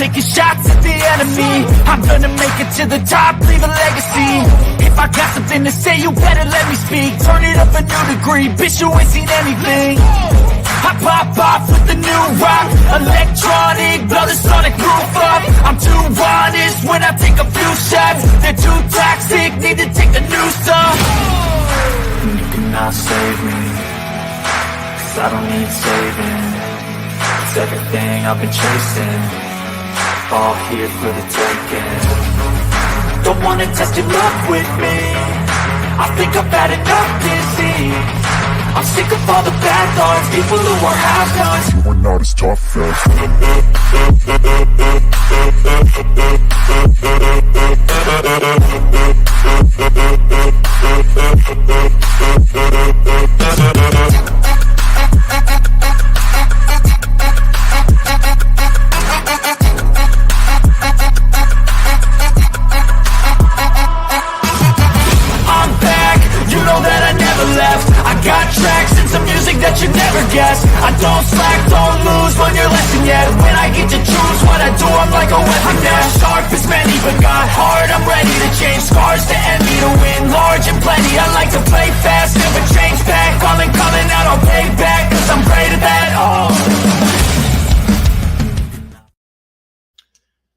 taking shots at the enemy. I'm gonna make it to the top, leave a legacy. If I got something to say, you better let me speak. Turn it up a new degree, bitch, you ain't seen anything. I pop off with the new rock, electronic, blow the sonic roof up. I'm too honest when I take a few shots. They're too toxic, need to take the new stuff. You cannot save me, 'cause I don't need saving. It's everything I've been chasing, all here for the taking. Don't wanna test your luck with me, I think I've had enough disease. I'm sick of all the bad thoughts, people who are half-nots. You are not as tough I'm back, you know that I never left. I got tracks and some music that you never guessed. I don't slack, don't lose, learn your lesson yet. When I get to choose what I do, I'm like a weapon. I'm not sharp as many, but got hard, I'm ready to change. Scars to envy, to win large and plenty. I like to play fast, never change back. Calling out, I'll pay back, 'cause I'm great at that.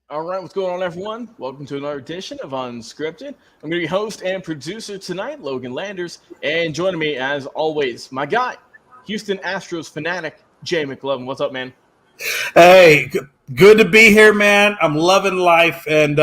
All right, what's going on, everyone? Welcome to another edition of Unscripted. I'm going to be host and producer tonight, Logan Landers, and joining me, as always, my guy, Houston Astros fanatic, Jay McLovin. What's up, man? Hey, good to be here, man. I'm loving life, and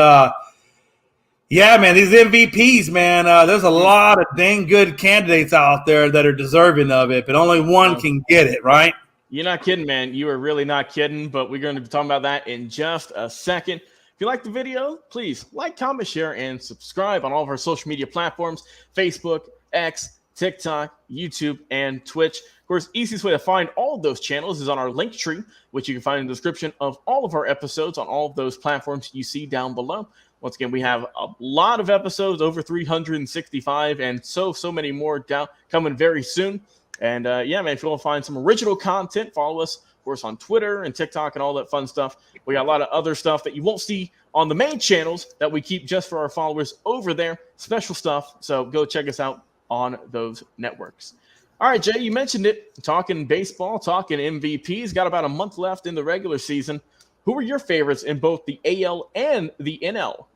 yeah, man, these MVPs, man. There's a lot of dang good candidates out there that are deserving of it, but only one can get it, right? You're not kidding, man. You are really not kidding, but we're going to be talking about that in just a second. If you like the video, please like, comment, share, and subscribe on all of our social media platforms, Facebook, X, TikTok, YouTube, and Twitch. Of course, easiest way to find all of those channels is on our link tree, which you can find in the description of all of our episodes on all of those platforms you see down below. Once again, we have a lot of episodes, over 365, and so many more down coming very soon. And yeah, man, if you want to find some original content, follow us, of course, on Twitter and TikTok and all that fun stuff. We got a lot of other stuff that you won't see on the main channels that we keep just for our followers over there. Special stuff. So go check us out on those networks. All right, Jay, you mentioned it. Talking baseball, talking MVPs. Got about a month left in the regular season. Who are your favorites in both the AL and the NL?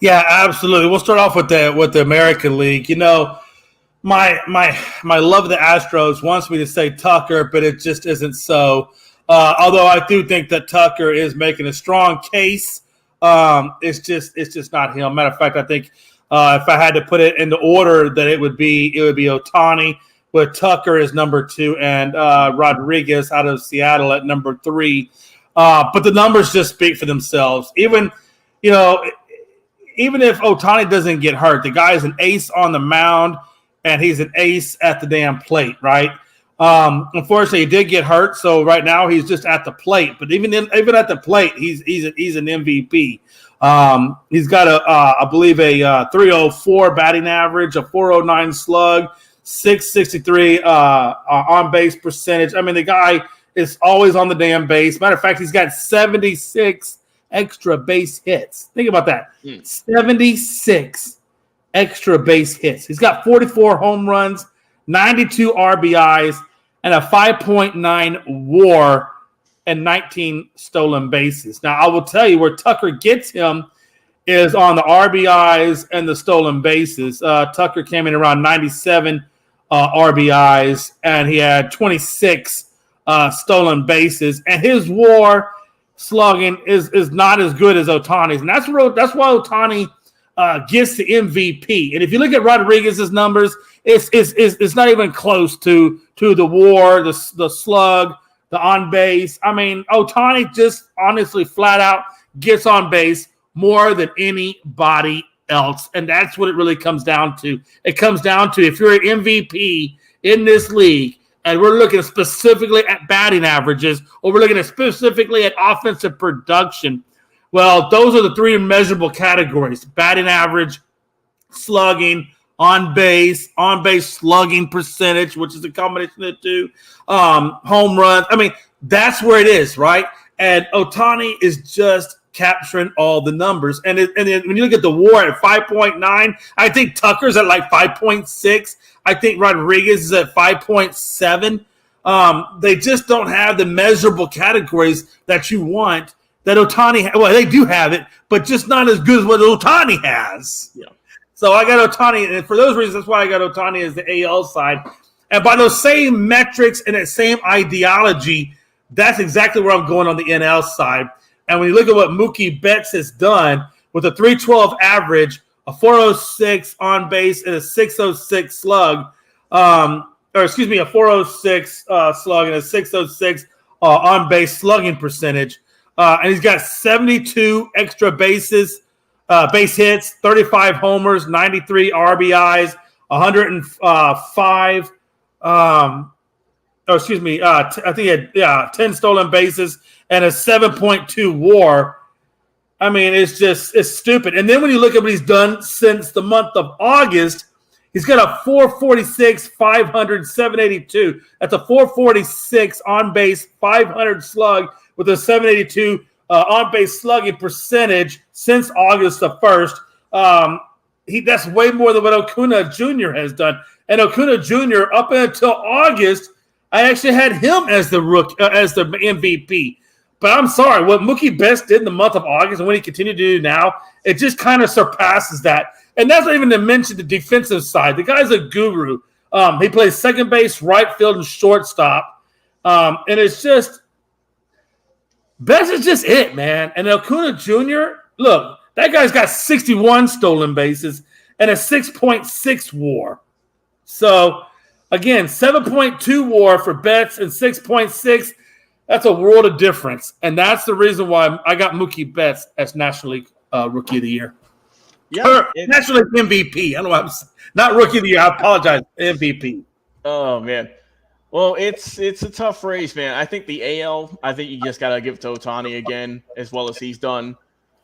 Yeah, absolutely. We'll start off with the American League. You know, my love of the Astros wants me to say Tucker, but it just isn't so. Although I do think that Tucker is making a strong case, it's just not him. Matter of fact, I think if I had to put it in the order, that it would be Ohtani, with Tucker as number 2 and Rodriguez out of Seattle at number 3. But the numbers just speak for themselves. Even if Ohtani doesn't get hurt, the guy is an ace on the mound. And he's an ace at the damn plate, right? Unfortunately, he did get hurt, so right now he's just at the plate. But even at the plate, he's an MVP. He's got I believe a 304 batting average, a 409 slug, 663 on base percentage. I mean, the guy is always on the damn base. Matter of fact, he's got 76 extra base hits. Think about that, 76. Extra base hits. He's got 44 home runs, 92 RBIs, and a 5.9 WAR and 19 stolen bases. Now, I will tell you where Tucker gets him is on the RBIs and the stolen bases. Tucker came in around 97 RBIs, and he had 26 stolen bases. And his WAR slugging is not as good as Ohtani's, and that's why Ohtani gets the MVP. And if you look at Rodriguez's numbers, it's not even close to the WAR, the slug, the on base. I mean, Ohtani just honestly flat out gets on base more than anybody else, and that's what it really comes down to. It comes down to, if you're an MVP in this league, and we're looking specifically at batting averages, or we're looking specifically at offensive production, well, those are the 3 measurable categories: batting average, slugging, on base slugging percentage, which is a combination of the 2, home runs. I mean, that's where it is, right? and Ohtani is just capturing all the numbers. And when you look at the WAR at 5.9, I think Tucker's at like 5.6. I think Rodriguez is at 5.7. They just don't have the measurable categories that you want that Ohtani. Well, they do have it, but just not as good as what Ohtani has. Yeah. So I got Ohtani, and for those reasons, that's why I got Ohtani as the AL side. And by those same metrics and that same ideology, that's exactly where I'm going on the NL side. And when you look at what Mookie Betts has done with a 312 average, a 406 on base, and a 606 slug, a 406 slug and a 606 on base slugging percentage. And he's got 72 extra base hits, 35 homers, 93 RBIs, 105. I think he had 10 stolen bases and a 7.2 WAR. I mean, it's stupid. And then when you look at what he's done since the month of August, he's got a 446, 500, 782. That's a 446 on base, 500 slug with a 782 on base slugging percentage since August the 1st. That's way more than what Acuna Jr. has done. And Acuna Jr. up until August, I actually had him as the MVP. But I'm sorry, what Mookie Betts did in the month of August and what he continued to do now, it just kind of surpasses that. And that's not even to mention the defensive side. The guy's a guru. He plays second base, right field, and shortstop. And it's just Betts is just it, man. And Acuna Jr., look, that guy's got 61 stolen bases and a 6.6 WAR. So, again, 7.2 WAR for Betts and 6.6. That's a world of difference. And that's the reason why I got Mookie Betts as National League Rookie of the Year. Yeah, National League MVP. I don't know why I'm not Rookie of the Year. I apologize. MVP. Oh, man. Well, it's a tough race, man. I think the AL, I think you just got to give it to Ohtani again, as well as he's done.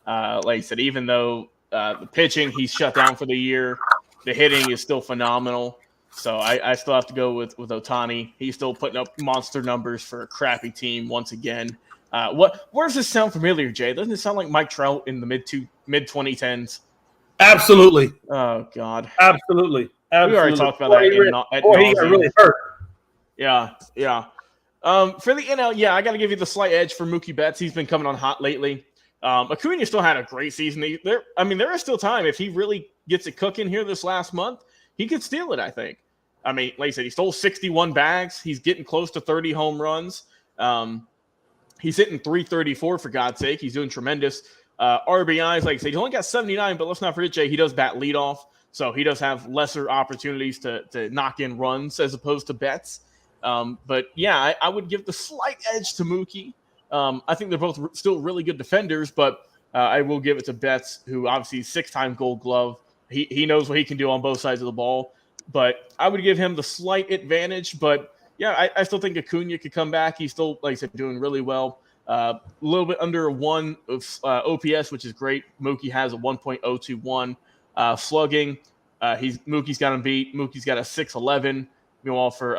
Like I said, even though the pitching, he's shut down for the year, the hitting is still phenomenal. So I still have to go with Ohtani. He's still putting up monster numbers for a crappy team once again. Where does this sound familiar, Jay? Doesn't it sound like Mike Trout in the mid 2010s? Absolutely. Oh God. Absolutely. We already talked about that. He got really hurt. Yeah. For the NL, I got to give you the slight edge for Mookie Betts. He's been coming on hot lately. Acuna still had a great season. There is still time if he really gets it cooking here this last month. He could steal it, I think. I mean, like I said, he stole 61 bags. He's getting close to 30 home runs. He's hitting 334, for God's sake. He's doing tremendous. RBIs, like I said, he's only got 79, but let's not forget, Jay, he does bat leadoff, so he does have lesser opportunities to knock in runs as opposed to Betts. But, yeah, I would give the slight edge to Mookie. I think they're both still really good defenders, but I will give it to Betts, who obviously is 6-time Gold Glove. He knows what he can do on both sides of the ball, but I would give him the slight advantage. But yeah, I still think Acuna could come back. He's still, like I said, doing really well. A little bit under 1 of OPS, which is great. Mookie has a 1.021 slugging. Mookie's got him beat. Mookie's got a 611. Meanwhile, for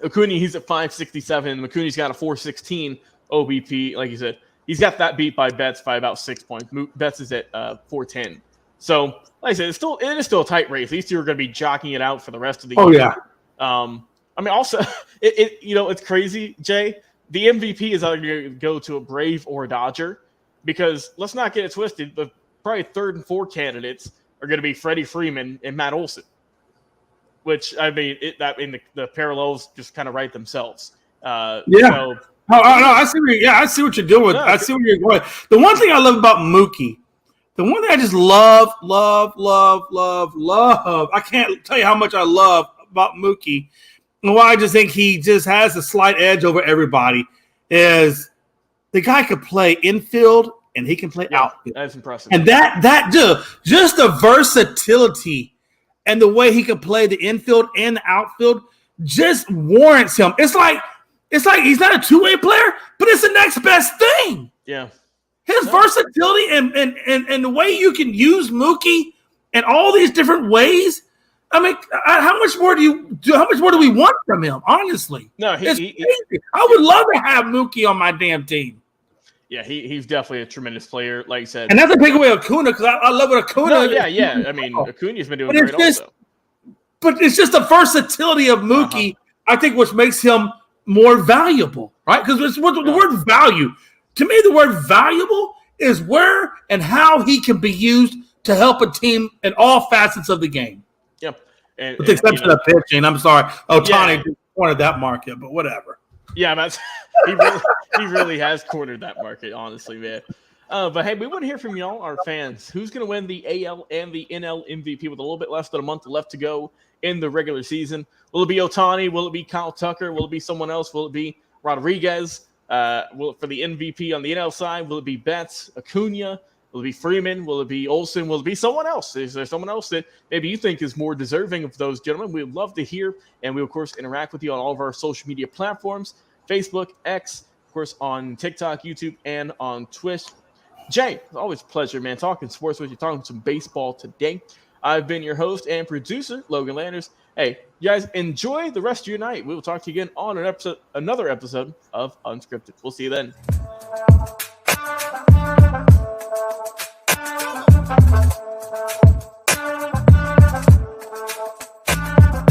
Acuna, he's at 567. Acuna's got a 416 OBP. Like you said, he's got that beat by Betts by about 6 points. Betts is at 410. So, like I said, it is still a tight race. These two are going to be jockeying it out for the rest of the year. Oh, yeah. I mean, also, it's crazy, Jay. The MVP is either going to go to a Brave or a Dodger because let's not get it twisted, but probably 3rd and 4th candidates are going to be Freddie Freeman and Matt Olson, which, I mean, the parallels just kind of write themselves. Yeah. So, I see what you're doing. I see where you're going. The one thing I love about Mookie, the one thing I just love. I can't tell you how much I love about Mookie, and why I just think he just has a slight edge over everybody is the guy could play infield and he can play outfield. That's impressive. And that just the versatility and the way he can play the infield and the outfield just warrants him. It's like he's not a two-way player, but it's the next best thing. Yeah. His versatility and the way you can use Mookie in all these different ways, I mean, how much more How much more do we want from him? Honestly, No, it's crazy. I would love to have Mookie on my damn team. Yeah, he's definitely a tremendous player. Like I said, and that's a take away Acuna because I love what Acuna. No, yeah. I mean, Acuna's been doing great also. But it's just the versatility of Mookie, I think, which makes him more valuable, right? Because the word value, to me, the word valuable is where and how he can be used to help a team in all facets of the game. Yep. And, with the exception of pitching. I'm sorry. Ohtani cornered that market, but whatever. Yeah, man. He really has cornered that market, honestly, man. But hey, we want to hear from y'all, our fans. Who's going to win the AL and the NL MVP with a little bit less than a month left to go in the regular season? Will it be Ohtani? Will it be Kyle Tucker? Will it be someone else? Will it be Rodriguez? For the MVP on the NL side, will it be Betts, Acuna? Will it be Freeman? Will it be Olsen? Will it be someone else? Is there someone else that maybe you think is more deserving of those gentlemen? We would love to hear, and we, of course, interact with you on all of our social media platforms, Facebook, X, of course, on TikTok, YouTube, and on Twitch. Jay, it's always a pleasure, man, talking sports with you, talking some baseball today. I've been your host and producer, Logan Landers. Hey, you guys enjoy the rest of your night. We will talk to you again on another episode of Unscripted. We'll see you then.